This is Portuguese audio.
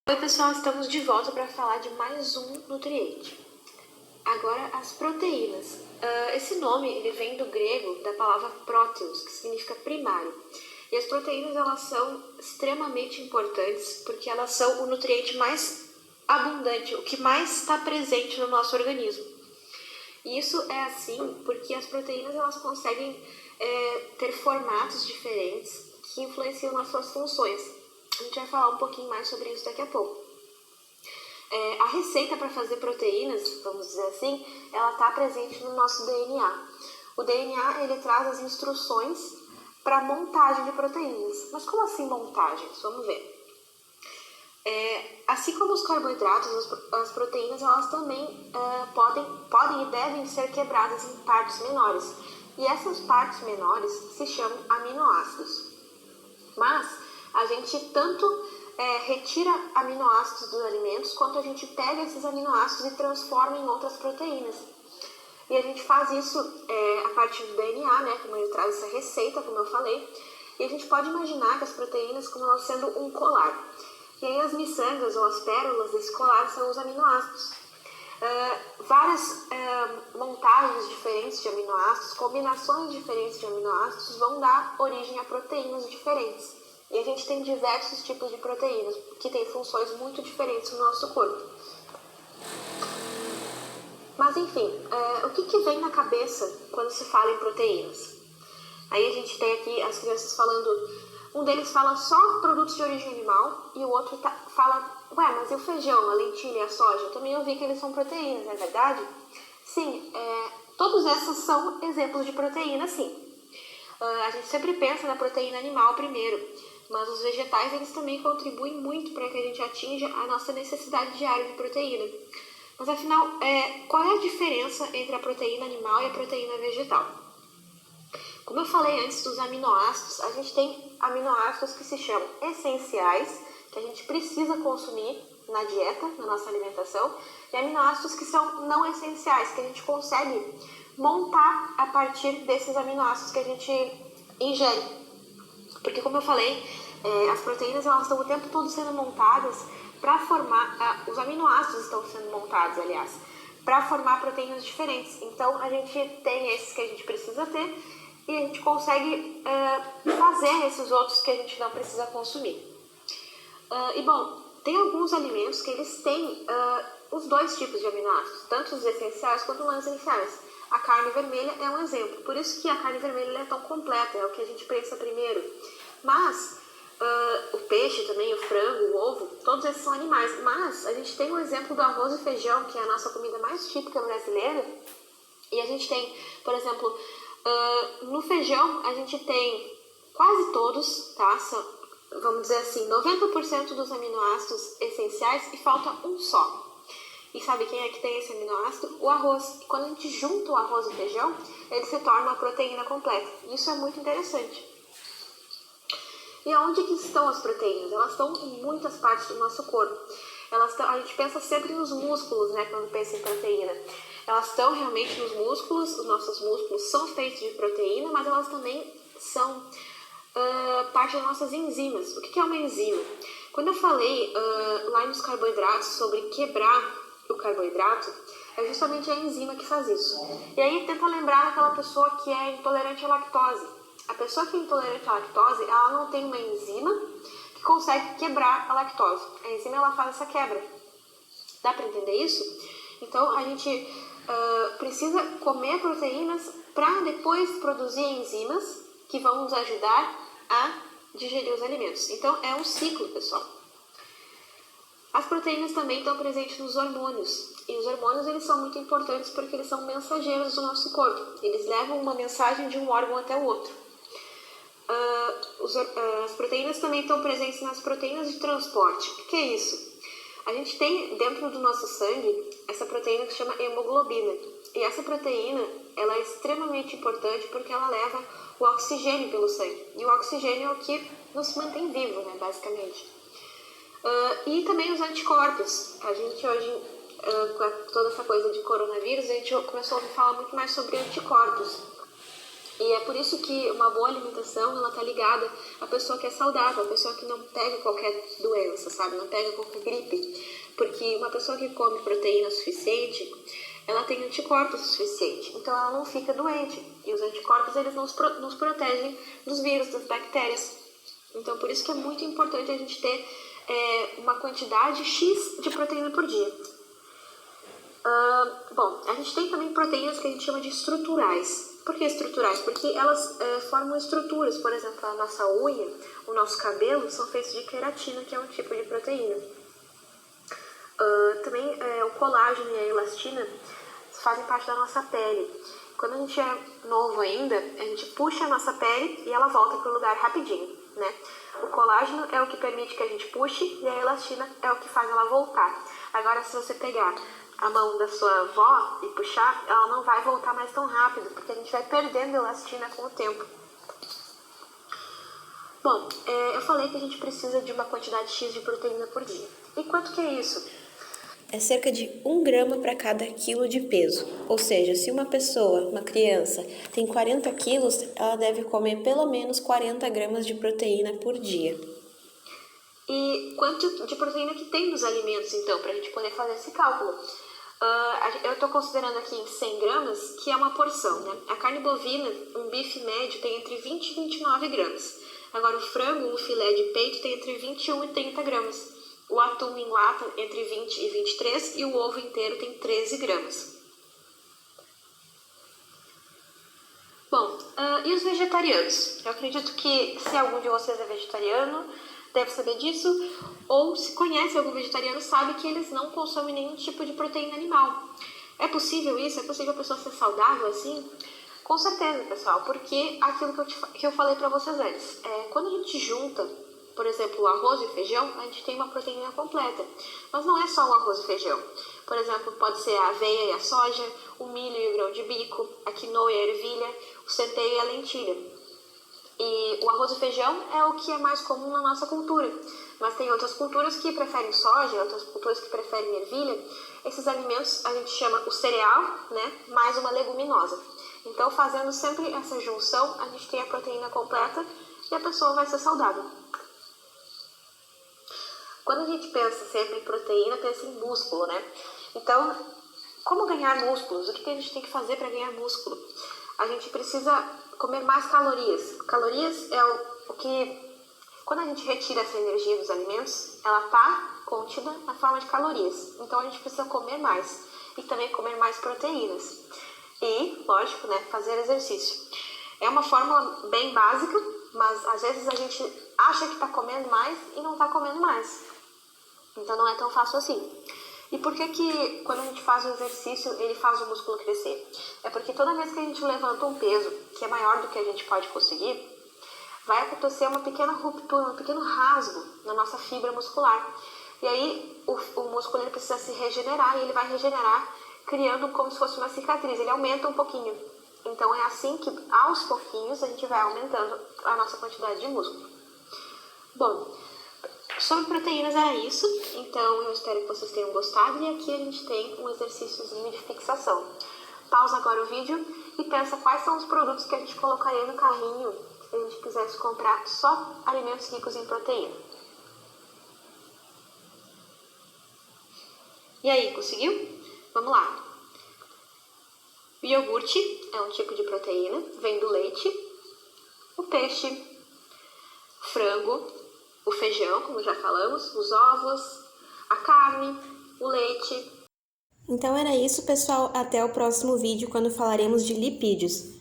Oi pessoal, estamos de volta para falar de mais um nutriente. Agora as proteínas. Esse nome ele vem do grego da palavra próteos, que significa primário. E as proteínas elas são extremamente importantes porque elas são o nutriente mais abundante, o que mais está presente no nosso organismo. E isso é assim porque as proteínas elas conseguem ter formatos diferentes que influenciam nas suas funções. A gente vai falar um pouquinho mais sobre isso daqui a pouco. A receita para fazer proteínas, vamos dizer assim, ela está presente no nosso DNA. O DNA ele traz as instruções para montagem de proteínas. Mas como assim montagem? Vamos ver. Assim como os carboidratos, as proteínas elas também podem e devem ser quebradas em partes menores. E essas partes menores se chamam aminoácidos. Mas a gente tanto retira aminoácidos dos alimentos, quanto a gente pega esses aminoácidos e transforma em outras proteínas. E a gente faz isso a partir do DNA, né, como ele traz essa receita, como eu falei. E a gente pode imaginar que as proteínas como elas sendo um colar. E aí as miçangas ou as pérolas desse colar são os aminoácidos. Várias montagens diferentes de aminoácidos, combinações diferentes de aminoácidos vão dar origem a proteínas diferentes. E a gente tem diversos tipos de proteínas que têm funções muito diferentes no nosso corpo. Mas enfim, o que vem na cabeça quando se fala em proteínas? Aí a gente tem aqui as crianças falando, um deles fala só produtos de origem animal e o outro fala, mas e o feijão, a lentilha e a soja? Eu também ouvi que eles são proteínas, não é verdade? Sim, todos esses são exemplos de proteína, sim. A gente sempre pensa na proteína animal primeiro, mas os vegetais eles também contribuem muito para que a gente atinja a nossa necessidade diária de proteína. Mas afinal, qual é a diferença entre a proteína animal e a proteína vegetal? Como eu falei antes dos aminoácidos, a gente tem aminoácidos que se chamam essenciais, que a gente precisa consumir na dieta, na nossa alimentação, e aminoácidos que são não essenciais, que a gente consegue montar a partir desses aminoácidos que a gente ingere. Porque como eu falei, as proteínas elas estão o tempo todo sendo montadas para formar, os aminoácidos estão sendo montados, aliás, para formar proteínas diferentes. Então a gente tem esses que a gente precisa ter e a gente consegue fazer esses outros que a gente não precisa consumir. E bom, tem alguns alimentos que eles têm os dois tipos de aminoácidos, tanto os essenciais quanto os não essenciais. A carne vermelha é um exemplo, por isso que a carne vermelha é tão completa, é o que a gente pensa primeiro. Mas o peixe também, o frango, o ovo, todos esses são animais. Mas a gente tem um exemplo do arroz e feijão, que é a nossa comida mais típica brasileira. E a gente tem, por exemplo, no feijão a gente tem quase todos, tá? Vamos dizer assim, 90% dos aminoácidos essenciais e falta um só. E sabe quem é que tem esse aminoácido? O arroz. E quando a gente junta o arroz e o feijão, ele se torna uma proteína completa. Isso é muito interessante. E aonde que estão as proteínas? Elas estão em muitas partes do nosso corpo. A gente pensa sempre nos músculos, né, quando pensa em proteína. Elas estão realmente nos músculos, os nossos músculos são feitos de proteína, mas elas também são parte das nossas enzimas. O que é uma enzima? Quando eu falei lá nos carboidratos sobre quebrar o carboidrato, é justamente a enzima que faz isso. E aí tenta lembrar daquela pessoa que é intolerante à lactose. A pessoa que é intolerante à lactose, ela não tem uma enzima que consegue quebrar a lactose. A enzima ela faz essa quebra. Dá para entender isso? Então a gente precisa comer proteínas para depois produzir enzimas que vão nos ajudar a digerir os alimentos. Então é um ciclo, pessoal. As proteínas também estão presentes nos hormônios. E os hormônios eles são muito importantes porque eles são mensageiros do nosso corpo. Eles levam uma mensagem de um órgão até o outro. As proteínas também estão presentes nas proteínas de transporte. O que é isso? A gente tem dentro do nosso sangue essa proteína que se chama hemoglobina. E essa proteína ela é extremamente importante porque ela leva o oxigênio pelo sangue. E o oxigênio é o que nos mantém vivos, né, basicamente. E também os anticorpos. A gente hoje, com toda essa coisa de coronavírus, a gente começou a ouvir falar muito mais sobre anticorpos. E é por isso que uma boa alimentação, ela tá ligada à pessoa que é saudável, à pessoa que não pega qualquer doença, sabe? Não pega qualquer gripe. Porque uma pessoa que come proteína suficiente, ela tem anticorpos o suficiente. Então ela não fica doente. E os anticorpos, eles nos protegem dos vírus, das bactérias. Então por isso que é muito importante a gente ter uma quantidade X de proteína por dia. Bom, a gente tem também proteínas que a gente chama de estruturais. Por que estruturais? Porque elas formam estruturas. Por exemplo, a nossa unha, o nosso cabelo são feitos de queratina, que é um tipo de proteína. Também o colágeno e a elastina fazem parte da nossa pele. Quando a gente é novo ainda, a gente puxa a nossa pele e ela volta para o lugar rapidinho, né? O colágeno é o que permite que a gente puxe e a elastina é o que faz ela voltar. Agora, se você pegar a mão da sua avó e puxar, ela não vai voltar mais tão rápido, porque a gente vai perdendo elastina com o tempo. Bom, eu falei que a gente precisa de uma quantidade X de proteína por dia. E quanto que é isso? É cerca de 1 grama para cada quilo de peso. Ou seja, se uma pessoa, uma criança, tem 40 quilos, ela deve comer pelo menos 40 gramas de proteína por dia. E quanto de proteína que tem nos alimentos, então, para a gente poder fazer esse cálculo? Eu estou considerando aqui em 100 gramas, que é uma porção, né? A carne bovina, um bife médio, tem entre 20 e 29 gramas. Agora, o frango, um filé de peito, tem entre 21 e 30 gramas. O atum em lata, entre 20 e 23, e o ovo inteiro tem 13 gramas. Bom, e os vegetarianos? Eu acredito que se algum de vocês é vegetariano, deve saber disso, ou se conhece algum vegetariano, sabe que eles não consomem nenhum tipo de proteína animal. É possível isso? É possível a pessoa ser saudável assim? Com certeza, pessoal, porque aquilo que eu falei pra vocês antes, quando a gente junta, por exemplo, o arroz e o feijão, a gente tem uma proteína completa. Mas não é só o arroz e o feijão. Por exemplo, pode ser a aveia e a soja, o milho e o grão de bico, a quinoa e a ervilha, o centeio e a lentilha. E o arroz e feijão é o que é mais comum na nossa cultura. Mas tem outras culturas que preferem soja, outras culturas que preferem ervilha. Esses alimentos a gente chama o cereal, né, mais uma leguminosa. Então, fazendo sempre essa junção, a gente tem a proteína completa e a pessoa vai ser saudável. Quando a gente pensa sempre em proteína, pensa em músculo, né? Então, como ganhar músculos? O que a gente tem que fazer para ganhar músculo? A gente precisa comer mais calorias. Calorias é o que, quando a gente retira essa energia dos alimentos, ela está contida na forma de calorias. Então, a gente precisa comer mais e também comer mais proteínas. E, lógico, né, fazer exercício. É uma fórmula bem básica, mas às vezes a gente acha que está comendo mais e não está comendo mais. Então não é tão fácil assim. E por que quando a gente faz o exercício, ele faz o músculo crescer? É porque toda vez que a gente levanta um peso que é maior do que a gente pode conseguir, vai acontecer uma pequena ruptura, um pequeno rasgo na nossa fibra muscular. E aí o músculo ele precisa se regenerar e ele vai regenerar criando como se fosse uma cicatriz. Ele aumenta um pouquinho. Então é assim que aos pouquinhos a gente vai aumentando a nossa quantidade de músculo. Bom, sobre proteínas era isso, então eu espero que vocês tenham gostado e aqui a gente tem um exercíciozinho de fixação. Pausa agora o vídeo e pensa quais são os produtos que a gente colocaria no carrinho se a gente quisesse comprar só alimentos ricos em proteína. E aí, conseguiu? Vamos lá. O iogurte é um tipo de proteína, vem do leite, o peixe, frango, o feijão, como já falamos, os ovos, a carne, o leite. Então era isso, pessoal. Até o próximo vídeo, quando falaremos de lipídios.